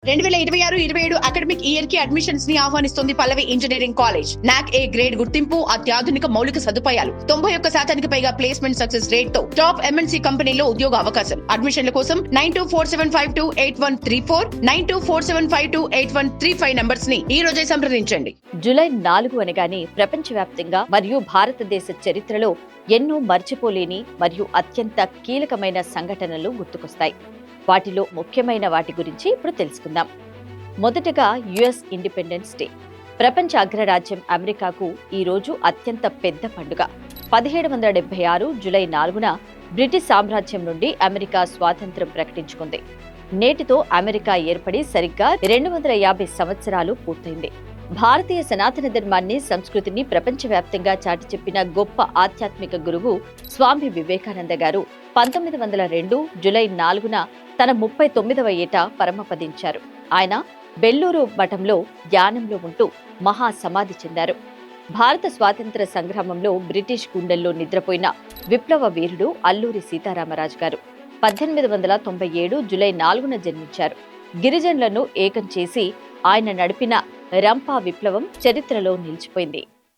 2026-27 academic year కి admissions ని ఆహ్వానిస్తుంది పల్లవి engineering college. నాక్ ఏ గ్రేడ్ గుర్తింపు, అత్యాధునిక మౌలిక సదుపాయాలు, 91% పైగా ప్లేస్మెంట్ సక్సెస్ రేట్ తో టాప్ ఎంఎన్సీ కంపెనీలో ఉద్యోగ అవకాశం. అడ్మిషన్ల కోసం 9247528134, 9247528135 నంబర్స్ ని ఈ రోజే సంప్రదించండి. జూలై 4 అనగానే ప్రపంచవ్యాప్తంగా మరియు భారతదేశ చరిత్రలో ఎన్నో మర్చిపోలేని మరియు అత్యంత కీలకమైన సంఘటనలు గుర్తుకొస్తాయి. వాటిలో ముఖ్యమైన వాటి గురించి ఇప్పుడు తెలుసుకుందాం. మొదటగా యుఎస్ ఇండిపెండెన్స్ డే. ప్రపంచ అగ్రరాజ్యం అమెరికాకు ఈ రోజు అత్యంత పెద్ద పండుగ. 1776 జూలై 4న బ్రిటిష్ సామ్రాజ్యం నుండి అమెరికా స్వాతంత్ర్యం ప్రకటించుకుంది. నేటితో అమెరికా ఏర్పడి సరిగ్గా 250 సంవత్సరాలు పూర్తయింది. భారతీయ సనాతన ధర్మాన్ని, సంస్కృతిని ప్రపంచవ్యాప్తంగా చాటి చెప్పిన గొప్ప ఆధ్యాత్మిక గురువు స్వామి వివేకానంద గారు 1902 జూలై 4న తన 39వ ఏట పరమపదించారు. ఆయన బెల్లూరు మఠంలో ధ్యానంలో ఉంటూ మహాసమాధి చెందారు. భారత స్వాతంత్ర సంగ్రామంలో బ్రిటిష్ గుండెల్లో నిద్రపోయిన విప్లవ వీరుడు అల్లూరి సీతారామరాజు గారు 1897 జూలై 4న జన్మించారు. గిరిజనులను ఏకం చేసి ఆయన నడిపిన రంపా విప్లవం చరిత్రలో నిలిచిపోయింది.